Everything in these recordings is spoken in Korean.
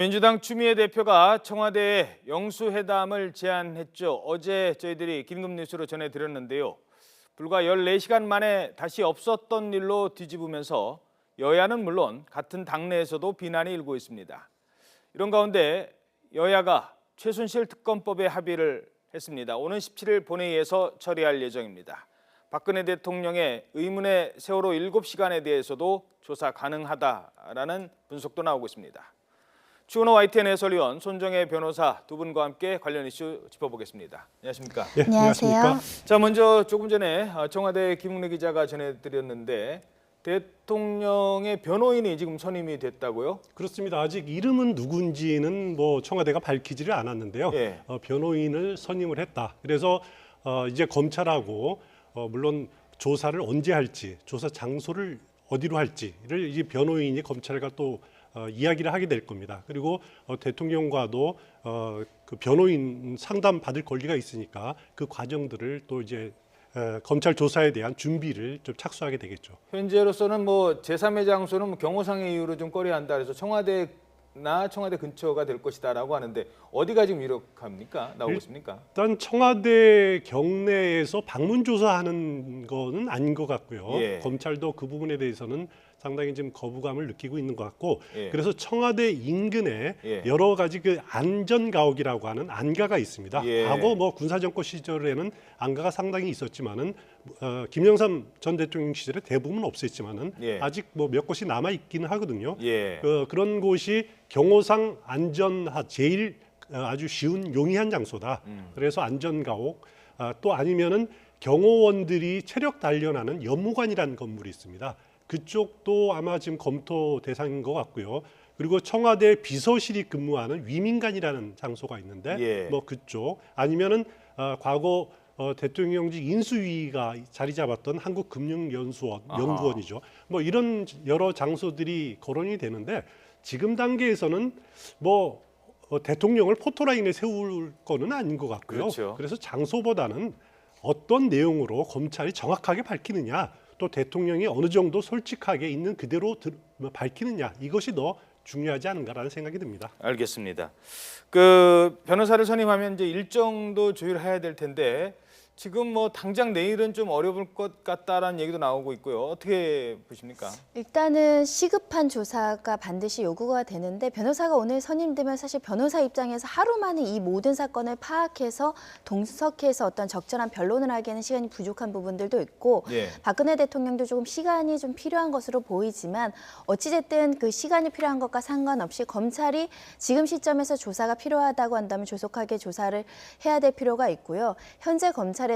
민주당 추미애 대표가 청와대에 영수회담을 제안했죠. 어제 저희들이 긴급 뉴스로 전해드렸는데요. 불과 14시간 만에 다시 없었던 일로 뒤집으면서 여야는 물론 같은 당내에서도 비난이 일고 있습니다. 이런 가운데 여야가 최순실 특검법에 합의를 했습니다. 오는 17일 본회의에서 처리할 예정입니다. 박근혜 대통령의 의문의 세월호 7시간에 대해서도 조사 가능하다라는 분석도 나오고 있습니다. 추은호 YTN 해설위원 손정혜 변호사 두 분과 함께 관련 이슈 짚어보겠습니다. 안녕하십니까? 네, 안녕하세요. 자, 먼저 조금 전에 청와대 김웅래 기자가 전해드렸는데 대통령의 변호인이 지금 선임이 됐다고요? 그렇습니다. 아직 이름은 누군지는 청와대가 밝히지를 않았는데요. 예. 변호인을 선임을 했다. 그래서 이제 검찰하고 물론 조사를 언제 할지, 조사 장소를 어디로 할지를 이 변호인이 검찰과 또 이야기를 하게 될 겁니다. 그리고 대통령과도 그 변호인 상담 받을 권리가 있으니까 그 과정들을 또 이제 검찰 조사에 대한 준비를 좀 착수하게 되겠죠. 현재로서는 제3의 장소는 경호상의 이유로 좀 꺼려한다. 그래서 청와대나 청와대 근처가 될 것이다라고 하는데 어디가 지금 유력합니까? 나오고 있습니까? 일단 청와대 경내에서 방문 조사하는 거는 아닌 것 같고요. 예. 검찰도 그 부분에 대해서는 상당히 지금 거부감을 느끼고 있는 것 같고, 예. 그래서 청와대 인근에 예. 여러 가지 그 안전가옥이라고 하는 안가가 있습니다. 예. 과거 군사정권 시절에는 안가가 상당히 있었지만은 김영삼 전 대통령 시절에 대부분 없앴지만은 예. 아직 몇 곳이 남아 있기는 하거든요. 예. 그런 곳이 경호상 안전하 제일 아주 쉬운 용이한 장소다. 그래서 안전가옥 또 아니면은 경호원들이 체력 단련하는 연무관이라는 건물이 있습니다. 그쪽도 아마 지금 검토 대상인 것 같고요. 그리고 청와대 비서실이 근무하는 위민관이라는 장소가 있는데 예. 그쪽 아니면은 과거 대통령직 인수위가 자리 잡았던 한국금융연수원 연구원이죠. 이런 여러 장소들이 거론이 되는데 지금 단계에서는 대통령을 포토라인에 세울 거는 아닌 것 같고요. 그렇죠. 그래서 장소보다는 어떤 내용으로 검찰이 정확하게 밝히느냐, 또 대통령이 어느 정도 솔직하게 있는 그대로 밝히느냐, 이것이 더 중요하지 않은가라는 생각이 듭니다. 알겠습니다. 그 변호사를 선임하면 이제 일정도 조율해야 될 텐데 지금 당장 내일은 좀 어려울 것 같다라는 얘기도 나오고 있고요. 어떻게 보십니까? 일단은 시급한 조사가 반드시 요구가 되는데 변호사가 오늘 선임되면 사실 변호사 입장에서 하루 만에 이 모든 사건을 파악해서 동석해서 어떤 적절한 변론을 하기에는 시간이 부족한 부분들도 있고 예. 박근혜 대통령도 조금 시간이 좀 필요한 것으로 보이지만 어찌됐든 그 시간이 필요한 것과 상관없이 검찰이 지금 시점에서 조사가 필요하다고 한다면 조속하게 조사를 해야 될 필요가 있고요. 현재 검찰에서는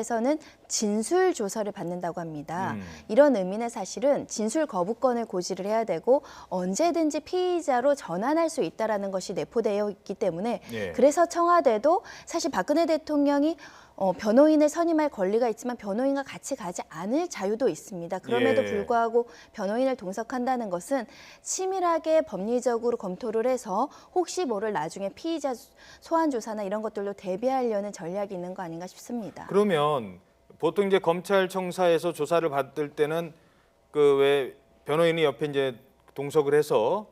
진술 조서를 받는다고 합니다. 이런 의미는 사실은 진술 거부권을 고지를 해야 되고 언제든지 피의자로 전환할 수 있다는 것이 내포되어 있기 때문에 예. 그래서 청와대도 사실 박근혜 대통령이 변호인을 선임할 권리가 있지만 변호인과 같이 가지 않을 자유도 있습니다. 그럼에도 예. 불구하고 변호인을 동석한다는 것은 치밀하게 법리적으로 검토를 해서 혹시 모를 나중에 피의자 소환 조사나 이런 것들로 대비하려는 전략이 있는 거 아닌가 싶습니다. 그러면 보통 이제 검찰청사에서 조사를 받을 때는 그 왜 변호인이 옆에 이제 동석을 해서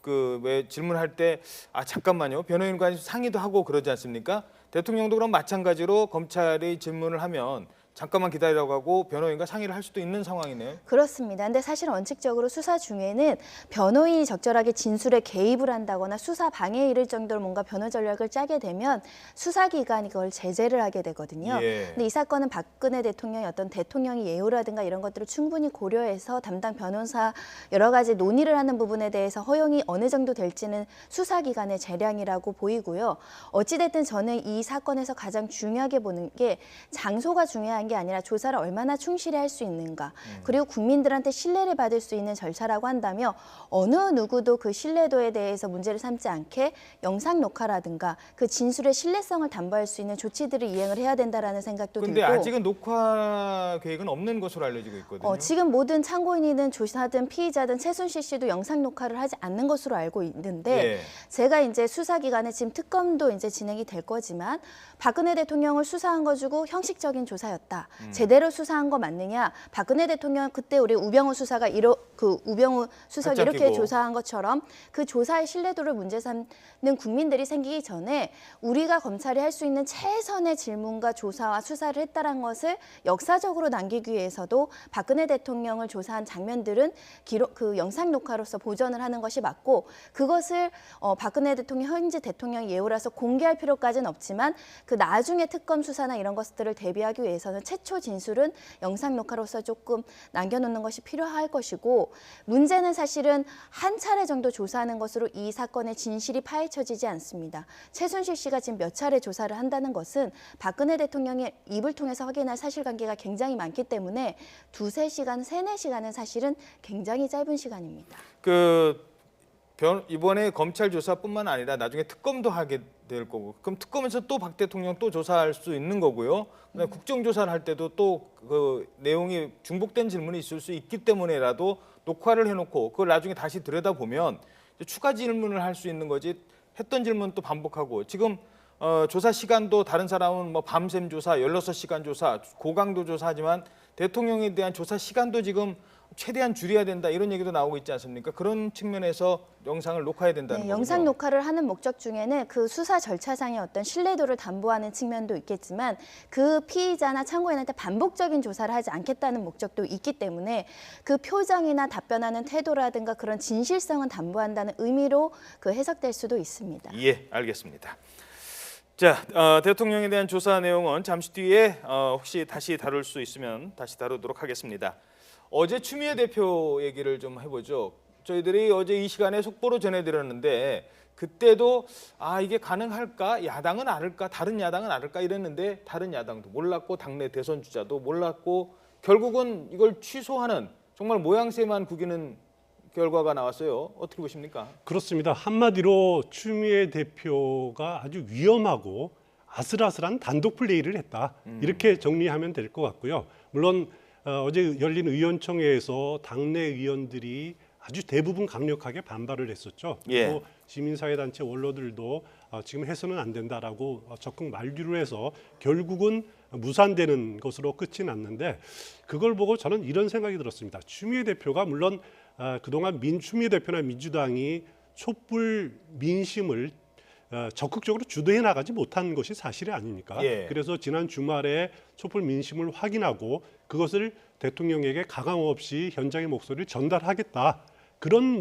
그 왜 질문할 때 잠깐만요, 변호인과 상의도 하고 그러지 않습니까? 대통령도 그럼 마찬가지로 검찰이 질문을 하면 잠깐만 기다리라고 하고 변호인과 상의를 할 수도 있는 상황이네요. 그렇습니다. 근데 사실 원칙적으로 수사 중에는 변호인이 적절하게 진술에 개입을 한다거나 수사 방해에 이를 정도로 뭔가 변호 전략을 짜게 되면 수사기관이 그걸 제재를 하게 되거든요. 예. 근데 이 사건은 박근혜 대통령의 어떤 대통령의 예우라든가 이런 것들을 충분히 고려해서 담당 변호사 여러 가지 논의를 하는 부분에 대해서 허용이 어느 정도 될지는 수사기관의 재량이라고 보이고요. 어찌됐든 저는 이 사건에서 가장 중요하게 보는 게 장소가 중요한 게 아니라 조사를 얼마나 충실히 할 수 있는가. 그리고 국민들한테 신뢰를 받을 수 있는 절차라고 한다면 어느 누구도 그 신뢰도에 대해서 문제를 삼지 않게 영상 녹화라든가 그 진술의 신뢰성을 담보할 수 있는 조치들을 이행을 해야 된다라는 생각도 근데 들고. 아직은 녹화 계획은 없는 것으로 알려지고 있거든요. 지금 모든 참고인이든 조사든 피의자든 최순실 씨도 영상 녹화를 하지 않는 것으로 알고 있는데 예. 제가 이제 수사기관에 지금 특검도 이제 진행이 될 거지만 박근혜 대통령을 수사한 거 주고 형식적인 조사였다. 맞다. 제대로 수사한 거 맞느냐? 박근혜 대통령 그때 우리 우병우 수사가 우병우 수석이 팔짱 이렇게 끼고. 조사한 것처럼 그 조사의 신뢰도를 문제 삼는 국민들이 생기기 전에 우리가 검찰이 할 수 있는 최선의 질문과 조사와 수사를 했다는 것을 역사적으로 남기기 위해서도 박근혜 대통령을 조사한 장면들은 그 영상 녹화로서 보존을 하는 것이 맞고 그것을 박근혜 대통령 현재 대통령 예우라서 공개할 필요까지는 없지만 그 나중에 특검 수사나 이런 것들을 대비하기 위해서는 최초 진술은 영상 녹화로서 조금 남겨놓는 것이 필요할 것이고 문제는 사실은 한 차례 정도 조사하는 것으로 이 사건의 진실이 파헤쳐지지 않습니다. 최순실 씨가 지금 몇 차례 조사를 한다는 것은 박근혜 대통령의 입을 통해서 확인할 사실관계가 굉장히 많기 때문에 2-3시간, 3-4시간은 사실은 굉장히 짧은 시간입니다. 이번에 검찰 조사뿐만 아니라 나중에 특검도 하게 될 거고 그럼 특검에서 또 박 대통령 또 조사할 수 있는 거고요. 그다음에 국정조사를 할 때도 또 그 내용이 중복된 질문이 있을 수 있기 때문에라도 녹화를 해놓고 그걸 나중에 다시 들여다보면 추가 질문을 할 수 있는 거지 했던 질문 또 반복하고 지금 조사 시간도 다른 사람은 뭐 밤샘 조사, 16시간 조사, 고강도 조사하지만 대통령에 대한 조사 시간도 지금 최대한 줄여야 된다 이런 얘기도 나오고 있지 않습니까? 그런 측면에서 영상을 녹화해야 된다는 거죠. 영상 녹화를 하는 목적 중에는 그 수사 절차상의 어떤 신뢰도를 담보하는 측면도 있겠지만 그 피의자나 참고인한테 반복적인 조사를 하지 않겠다는 목적도 있기 때문에 그 표정이나 답변하는 태도라든가 그런 진실성은 담보한다는 의미로 그 해석될 수도 있습니다. 예, 알겠습니다. 자, 대통령에 대한 조사 내용은 잠시 뒤에 혹시 다시 다룰 수 있으면 다시 다루도록 하겠습니다. 어제 추미애 대표 얘기를 좀 해보죠. 저희들이 어제 이 시간에 속보로 전해드렸는데 그때도 이게 가능할까? 야당은 알을까? 다른 야당은 알을까? 이랬는데 다른 야당도 몰랐고 당내 대선 주자도 몰랐고 결국은 이걸 취소하는 정말 모양새만 구기는 결과가 나왔어요. 어떻게 보십니까? 그렇습니다. 한마디로 추미애 대표가 아주 위험하고 아슬아슬한 단독 플레이를 했다. 이렇게 정리하면 될 것 같고요. 물론 어제 열린 의원총회에서 당내 의원들이 아주 대부분 강력하게 반발을 했었죠. 예. 그리고 시민사회단체 원로들도 지금 해서는 안 된다라고 적극 만류를 해서 결국은 무산되는 것으로 끝이 났는데 그걸 보고 저는 이런 생각이 들었습니다. 추미애 대표가 물론 그동안 추미애 대표나 민주당이 촛불 민심을 적극적으로 주도해 나가지 못한 것이 사실이 아닙니까? 예. 그래서 지난 주말에 촛불 민심을 확인하고 그것을 대통령에게 가감 없이 현장의 목소리를 전달하겠다. 그런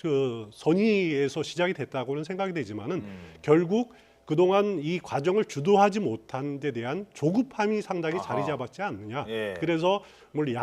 그 선의에서 시작이 됐다고는 생각이 되지만은 결국 그동안 이 과정을 주도하지 못한 데 대한 조급함이 상당히 자리 잡았지 않느냐. 예. 그래서 물론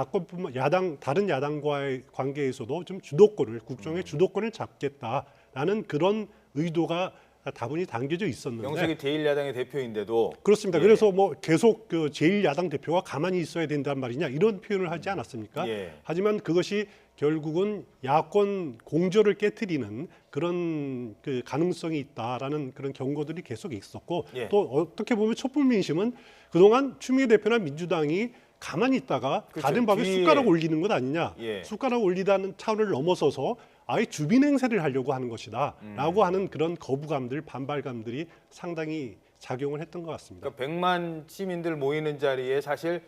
다른 야당과의 관계에서도 좀 주도권을 국정의 주도권을 잡겠다라는 그런 의도가 다분히 담겨져 있었는데 명색이 제1야당의 대표인데도 그렇습니다. 예. 그래서 뭐 계속 그 제1야당 대표가 가만히 있어야 된단 말이냐 이런 표현을 하지 않았습니까? 예. 하지만 그것이 결국은 야권 공조를 깨트리는 그런 그 가능성이 있다라는 그런 경고들이 계속 있었고 예. 또 어떻게 보면 촛불 민심은 그동안 추미애 대표나 민주당이 가만히 있다가 그렇죠. 다른 밥에 뒤에. 숟가락 올리는 것 아니냐. 예. 숟가락 올리다는 차원을 넘어서서 아예 주빈 행세를 하려고 하는 것이다라고 하는 그런 거부감들, 반발감들이 상당히 작용을 했던 것 같습니다. 그러니까 100만 시민들 모이는 자리에 사실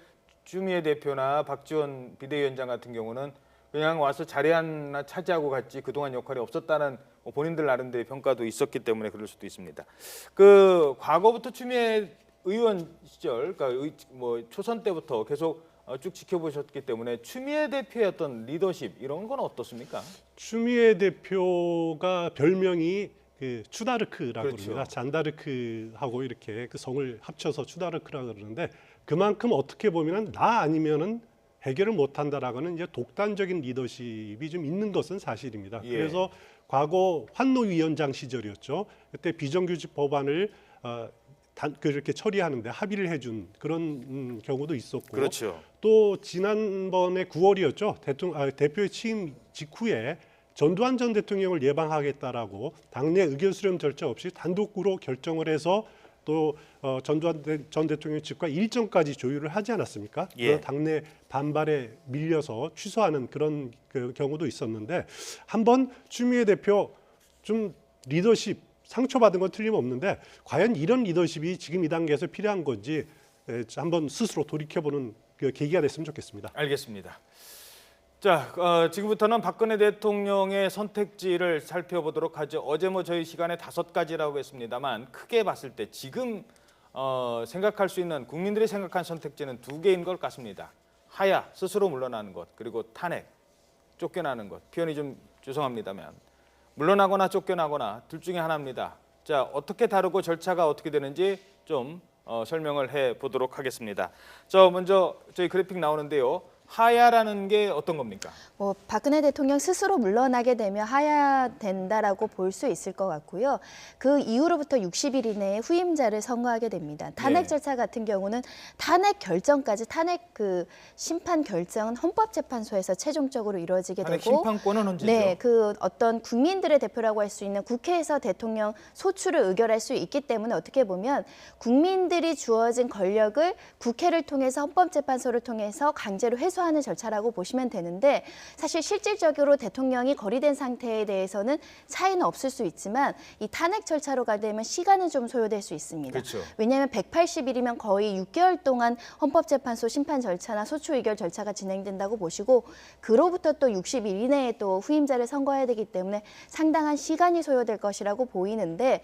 추미애 대표나 박지원 비대위원장 같은 경우는 그냥 와서 자리 하나 차지하고 갔지 그동안 역할이 없었다는 본인들 나름대로의 평가도 있었기 때문에 그럴 수도 있습니다. 그 과거부터 추미애 의원 시절, 그러니까 초선 때부터 계속 쭉 지켜보셨기 때문에 추미애 대표의 어떤 리더십 이런 건 어떻습니까? 추미애 대표가 별명이 그 추다르크라고 그렇죠. 그럽니다. 잔다르크하고 이렇게 그 성을 합쳐서 추다르크라고 그러는데 그만큼 어떻게 보면은 나 아니면은 해결을 못한다라고는 이제 독단적인 리더십이 좀 있는 것은 사실입니다. 예. 그래서 과거 환노위원장 시절이었죠. 그때 비정규직 법안을 그렇게 처리하는데 합의를 해준 그런 경우도 있었고, 그렇죠. 또 지난번에 9월이었죠. 대표의 취임 직후에 전두환 전 대통령을 예방하겠다라고 당내 의견 수렴 절차 없이 단독으로 결정을 해서 또 전두환 전 대통령 측과 일정까지 조율을 하지 않았습니까? 예. 당내 반발에 밀려서 취소하는 그런 그 경우도 있었는데 한번 추미애 대표 좀 리더십 상처받은 건 틀림없는데 과연 이런 리더십이 지금 이 단계에서 필요한 건지 한번 스스로 돌이켜보는 그 계기가 됐으면 좋겠습니다. 알겠습니다. 자, 지금부터는 박근혜 대통령의 선택지를 살펴보도록 하죠. 어제 뭐 저희 시간에 5가지라고 했습니다만 크게 봤을 때 지금 생각할 수 있는 국민들이 생각한 선택지는 2개인 것 같습니다. 하야, 스스로 물러나는 것, 그리고 탄핵, 쫓겨나는 것. 표현이 좀 죄송합니다만 물러나거나 쫓겨나거나 둘 중에 하나입니다. 자, 어떻게 다루고 절차가 어떻게 되는지 좀 설명을 해보도록 하겠습니다. 먼저 저희 그래픽 나오는데요. 하야라는 게 어떤 겁니까? 박근혜 대통령 스스로 물러나게 되면 하야된다라고 볼 수 있을 것 같고요. 그 이후로부터 60일 이내에 후임자를 선거하게 됩니다. 탄핵 네. 절차 같은 경우는 탄핵 결정까지 탄핵 그 심판 결정은 헌법재판소에서 최종적으로 이루어지게 탄핵 되고 심판권은 언제죠? 네, 그 어떤 국민들의 대표라고 할 수 있는 국회에서 대통령 소추를 의결할 수 있기 때문에 어떻게 보면 국민들이 주어진 권력을 국회를 통해서 헌법재판소를 통해서 강제로 회수하는 절차라고 보시면 되는데 사실 실질적으로 대통령이 거리된 상태에 대해서는 차이는 없을 수 있지만 이 탄핵 절차로 가게 되면 시간은 좀 소요될 수 있습니다. 그렇죠. 왜냐하면 180일이면 거의 6개월 동안 헌법재판소 심판 절차나 소추 의결 절차가 진행된다고 보시고 그로부터 또 60일 이내에 또 후임자를 선거해야 되기 때문에 상당한 시간이 소요될 것이라고 보이는데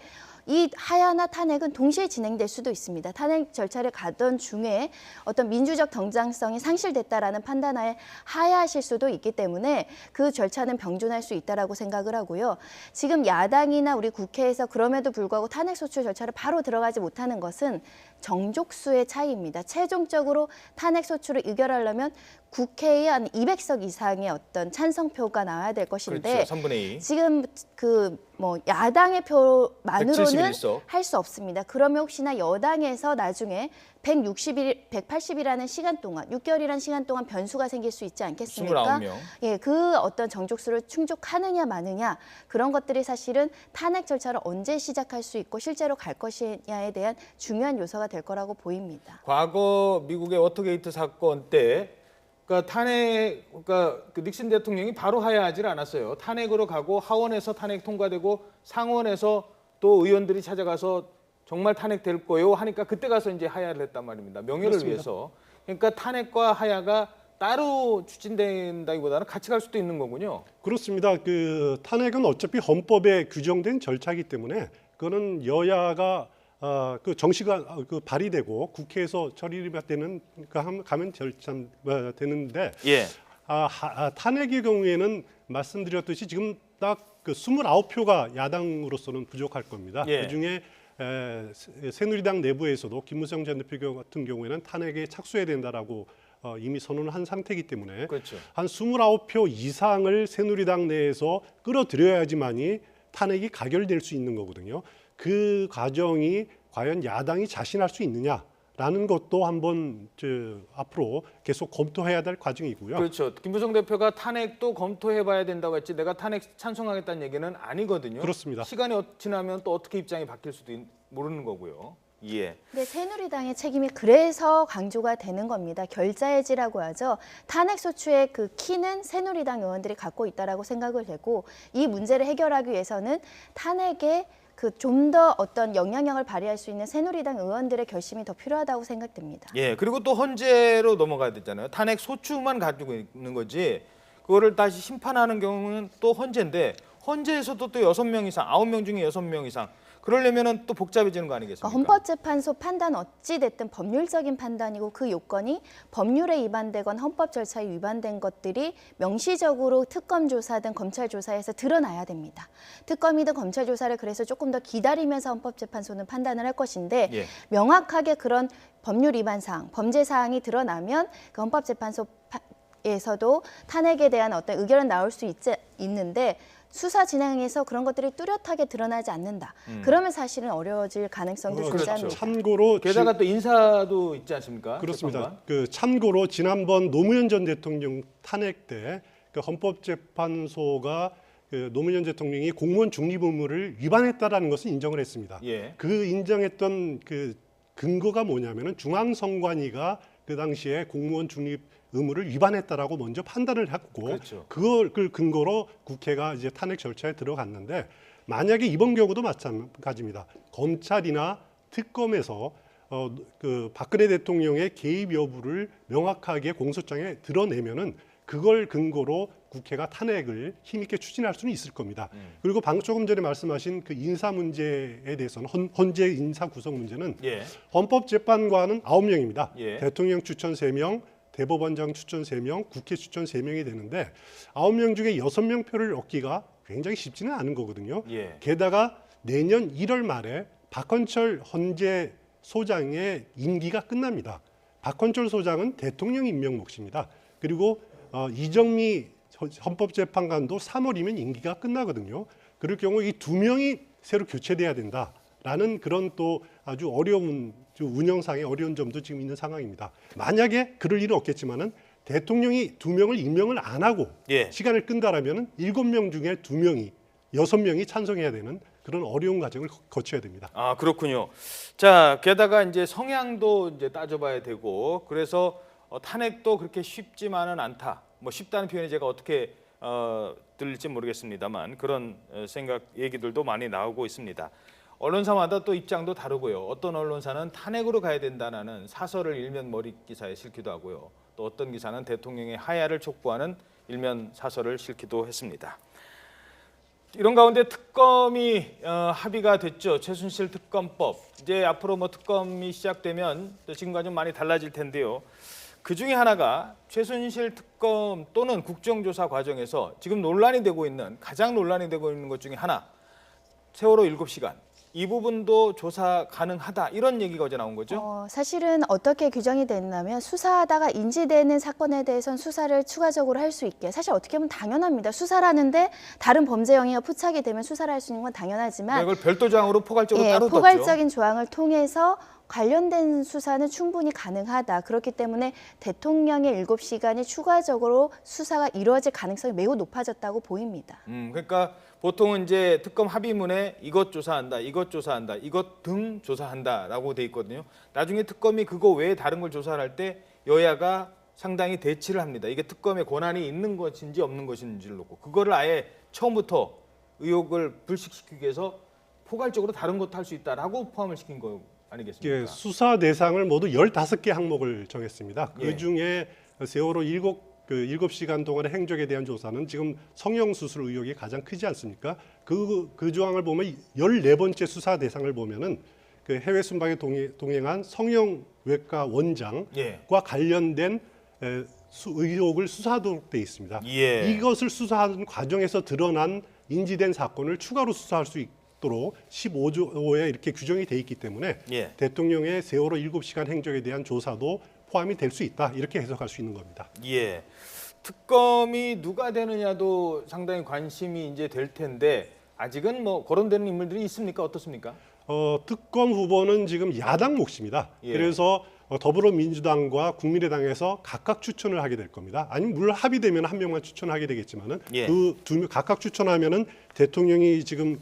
이 하야나 탄핵은 동시에 진행될 수도 있습니다. 탄핵 절차를 가던 중에 어떤 민주적 정당성이 상실됐다라는 판단하에 하야하실 수도 있기 때문에 그 절차는 병존할 수 있다라고 생각을 하고요. 지금 야당이나 우리 국회에서 그럼에도 불구하고 탄핵 소추 절차를 바로 들어가지 못하는 것은 정족수의 차이입니다. 최종적으로 탄핵 소추를 의결하려면 국회에 한 200석 이상의 어떤 찬성표가 나와야 될 것인데 그렇죠. 3분의 2. 지금 야당의 표만으로는 171석. 할 수 없습니다. 그러면 혹시나 여당에서 나중에 180일이라는 시간 동안 6개월이라는 시간 동안 변수가 생길 수 있지 않겠습니까? 29명. 예, 그 어떤 정족수를 충족하느냐 마느냐 그런 것들이 사실은 탄핵 절차를 언제 시작할 수 있고 실제로 갈 것이냐에 대한 중요한 요소가 될 거라고 보입니다. 과거 미국의 워터게이트 사건 때 그러니까 그 닉슨 대통령이 바로 하야하지 않았어요. 탄핵으로 가고 하원에서 탄핵 통과되고 상원에서 또 의원들이 찾아가서 정말 탄핵될 거요 하니까 그때 가서 이제 하야를 했단 말입니다. 명예를 그렇습니다. 위해서. 그러니까 탄핵과 하야가 따로 추진된다기보다는 같이 갈 수도 있는 거군요. 그렇습니다. 그 탄핵은 어차피 헌법에 규정된 절차이기 때문에 그거는 여야가 그 정시가 발의되고 국회에서 처리가 되는 가면 절차 되는데 예. 탄핵의 경우에는 말씀드렸듯이 지금 딱 그 29표가 야당으로서는 부족할 겁니다. 예. 그중에 새누리당 내부에서도 김무성 전 대표 같은 경우에는 탄핵에 착수해야 된다라고 이미 선언을 한 상태이기 때문에 그렇죠. 한 29표 이상을 새누리당 내에서 끌어들여야지만이 탄핵이 가결될 수 있는 거거든요. 그 과정이 과연 야당이 자신할 수 있느냐라는 것도 한번 앞으로 계속 검토해야 될 과정이고요. 그렇죠. 김무성 대표가 탄핵도 검토해봐야 된다고 했지 내가 탄핵 찬성하겠다는 얘기는 아니거든요. 그렇습니다. 시간이 지나면 또 어떻게 입장이 바뀔 수도 모르는 거고요. 예. 네, 새누리당의 책임이 그래서 강조가 되는 겁니다. 결자해지라고 하죠. 탄핵 소추의 그 키는 새누리당 의원들이 갖고 있다라고 생각을 되고 이 문제를 해결하기 위해서는 탄핵에 좀 더 어떤 영향력을 발휘할 수 있는 새누리당 의원들의 결심이 더 필요하다고 생각됩니다. 예. 그리고 또 헌재로 넘어가야 되잖아요. 탄핵 소추만 가지고 있는 거지. 그거를 다시 심판하는 경우는 또 헌재인데 헌재에서도 또 6명 이상, 9명 중에 6명 이상. 그러려면은 또 복잡해지는 거 아니겠습니까? 그러니까 헌법재판소 판단 어찌 됐든 법률적인 판단이고 그 요건이 법률에 위반되건 헌법 절차에 위반된 것들이 명시적으로 특검 조사든 검찰 조사에서 드러나야 됩니다. 특검이든 검찰 조사를 그래서 조금 더 기다리면서 헌법재판소는 판단을 할 것인데 예. 명확하게 그런 법률 위반 사항, 범죄 사항이 드러나면 그 헌법재판소에서도 탄핵에 대한 어떤 의결은 나올 수 있는데 수사 진행에서 그런 것들이 뚜렷하게 드러나지 않는다. 그러면 사실은 어려워질 가능성도 그렇죠. 존재합니다. 참고로 게다가 또 인사도 있지 않습니까? 그렇습니다. 재판관. 그 참고로 지난번 노무현 전 대통령 탄핵 때 그 헌법재판소가 그 노무현 대통령이 공무원 중립 의무를 위반했다라는 것을 인정을 했습니다. 예. 그 인정했던 그 근거가 뭐냐면은 중앙선관위가 그 당시에 공무원 중립 의무를 위반했다라고 먼저 판단을 했고 그렇죠. 그걸 근거로 국회가 이제 탄핵 절차에 들어갔는데 만약에 이번 경우도 마찬가지입니다. 검찰이나 특검에서 그 박근혜 대통령의 개입 여부를 명확하게 공소장에 드러내면은 그걸 근거로 국회가 탄핵을 힘있게 추진할 수는 있을 겁니다. 그리고 조금 전에 말씀하신 그 인사 문제에 대해서는 헌재 인사 구성 문제는 예. 헌법재판관은 9명입니다. 예. 대통령 추천 3명, 대법원장 추천 3명, 국회 추천 3명이 되는데 9명 중에 6명 표를 얻기가 굉장히 쉽지는 않은 거거든요. 예. 게다가 내년 1월 말에 박헌철 헌재 소장의 임기가 끝납니다. 박헌철 소장은 대통령 임명 몫입니다. 그리고 이정미 헌법재판관도 3월이면 임기가 끝나거든요. 그럴 경우 이 2명이 새로 교체돼야 된다라는 그런 또 아주 어려운 운영상의 어려운 점도 지금 있는 상황입니다. 만약에 그럴 일은 없겠지만은 대통령이 2명을 임명을 안 하고 예. 시간을 끈다라면은 7명 중에 2명이 6명이 찬성해야 되는 그런 어려운 과정을 거쳐야 됩니다. 아, 그렇군요. 자, 게다가 이제 성향도 이제 따져봐야 되고, 그래서 탄핵도 그렇게 쉽지만은 않다. 뭐 쉽다는 표현이 제가 어떻게 들릴지 모르겠습니다만 그런 생각 얘기들도 많이 나오고 있습니다. 언론사마다 또 입장도 다르고요. 어떤 언론사는 탄핵으로 가야 된다는 사설을 일면 머리 기사에 실기도 하고요. 또 어떤 기사는 대통령의 하야를 촉구하는 일면 사설을 실기도 했습니다. 이런 가운데 특검이 합의가 됐죠. 최순실 특검법. 이제 앞으로 뭐 특검이 시작되면 또 지금과 좀 많이 달라질 텐데요. 그 중에 하나가 최순실 특검 또는 국정조사 과정에서 지금 가장 논란이 되고 있는 것 중에 하나, 세월호 7시간. 이 부분도 조사 가능하다 이런 얘기가 어제 나온 거죠? 사실은 어떻게 규정이 됐냐면 수사하다가 인지되는 사건에 대해서는 수사를 추가적으로 할 수 있게 사실 어떻게 보면 당연합니다. 수사라는데 다른 범죄 영역이 포착이 되면 수사를 할 수 있는 건 당연하지만 이걸 별도 조항으로 포괄적으로 따로 뒀죠. 포괄적인 조항을 통해서 관련된 수사는 충분히 가능하다. 그렇기 때문에 대통령의 7시간이 추가적으로 수사가 이루어질 가능성이 매우 높아졌다고 보입니다. 그러니까 보통은 이제 특검 합의문에 이것 조사한다, 이것 조사한다, 이것 등 조사한다라고 돼 있거든요. 나중에 특검이 그거 외에 다른 걸 조사할 때 여야가 상당히 대치를 합니다. 이게 특검의 권한이 있는 것인지 없는 것인지를 놓고 그거를 아예 처음부터 의혹을 불식시키기 위해서 포괄적으로 다른 것도 할 수 있다라고 포함을 시킨 거 아니겠습니까? 예, 수사 대상을 모두 15개 항목을 정했습니다. 예. 그중에 세월호 7시간 동안의 행적에 대한 조사는 지금 성형수술 의혹이 가장 크지 않습니까? 그 조항을 보면 14번째 수사 대상을 보면은 그 해외 순방에 동행한 성형외과 원장과 예. 관련된 의혹을 수사하도록 돼 있습니다. 예. 이것을 수사하는 과정에서 드러난 인지된 사건을 추가로 수사할 수 있도록 15조에 이렇게 규정이 돼 있기 때문에 예. 대통령의 세월호 7시간 행적에 대한 조사도 포함이 될 수 있다. 이렇게 해석할 수 있는 겁니다. 예. 특검이 누가 되느냐도 상당히 관심이 이제 될 텐데 아직은 뭐 거론되는 인물들이 있습니까? 어떻습니까? 특검 후보는 지금 야당 몫입니다. 예. 그래서 더불어민주당과 국민의당에서 각각 추천을 하게 될 겁니다. 아니면 물론 합의되면 한 명만 추천하게 되겠지만은 예. 그 두 명 각각 추천하면은 대통령이 지금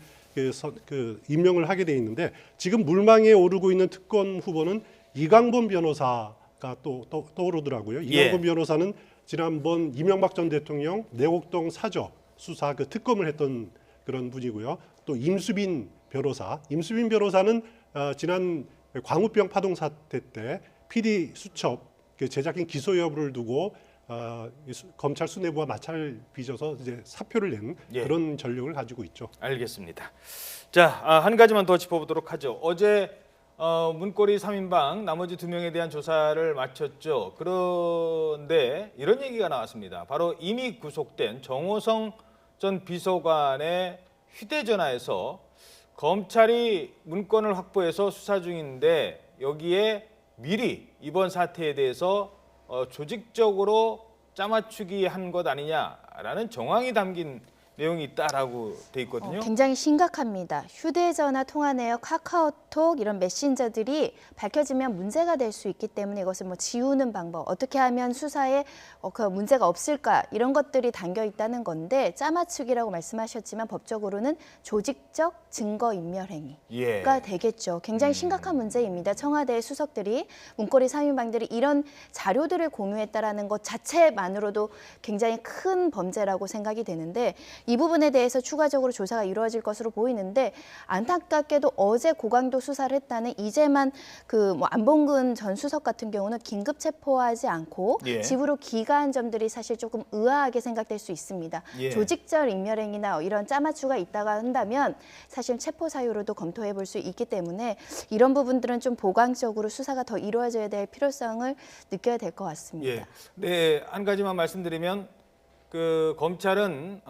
임명을 하게 돼 있는데 지금 물망에 오르고 있는 특검 후보는 이강범 변호사가 또 떠오르더라고요. 이강범 변호사는 지난번 이명박 전 대통령 내곡동 사저 수사 그 특검을 했던 그런 분이고요. 또 임수빈 변호사는 지난 광우병 파동 사태 때 PD 수첩 그 제작인 기소 여부를 두고 검찰 수뇌부와 마찰을 빚어서 이제 사표를 낸 예. 그런 전력을 가지고 있죠. 알겠습니다. 자, 한 가지만 더 짚어보도록 하죠. 어제 문고리 3인방 나머지 2명에 대한 조사를 마쳤죠. 그런데 이런 얘기가 나왔습니다. 바로 이미 구속된 정호성 전 비서관의 휴대전화에서 검찰이 문건을 확보해서 수사 중인데 여기에 미리 이번 사태에 대해서 조직적으로 짜맞추기 한 것 아니냐라는 정황이 담긴 내용이 있다라고 돼 있거든요. 굉장히 심각합니다. 휴대전화 통화 내역, 카카오톡 이런 메신저들이 밝혀지면 문제가 될 수 있기 때문에 이것을 뭐 지우는 방법, 어떻게 하면 수사에 그 문제가 없을까 이런 것들이 담겨 있다는 건데 짜맞추기라고 말씀하셨지만 법적으로는 조직적 증거인멸 행위가 되겠죠. 굉장히 심각한 문제입니다. 청와대 수석들이 문고리 3인방들이 이런 자료들을 공유했다라는 것 자체만으로도 굉장히 큰 범죄라고 생각이 되는데 이 부분에 대해서 추가적으로 조사가 이루어질 것으로 보이는데 안타깝게도 어제 고강도 수사를 했다는 이재만 안봉근 전 수석 같은 경우는 긴급 체포하지 않고 예. 집으로 귀가한 점들이 사실 조금 의아하게 생각될 수 있습니다. 예. 조직적 인멸행위나 이런 짜맞추가 있다가 한다면 사실 체포 사유로도 검토해 볼 수 있기 때문에 이런 부분들은 좀 보강적으로 수사가 더 이루어져야 될 필요성을 느껴야 될 것 같습니다. 예. 네, 한 가지만 말씀드리면 검찰은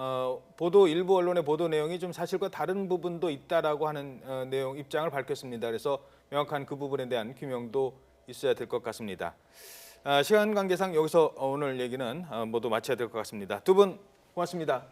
보도 일부 언론의 보도 내용이 좀 사실과 다른 부분도 있다라고 하는 내용 입장을 밝혔습니다. 그래서 명확한 그 부분에 대한 규명도 있어야 될 것 같습니다. 시간 관계상 여기서 오늘 얘기는 모두 마쳐야 될 것 같습니다. 두 분 고맙습니다.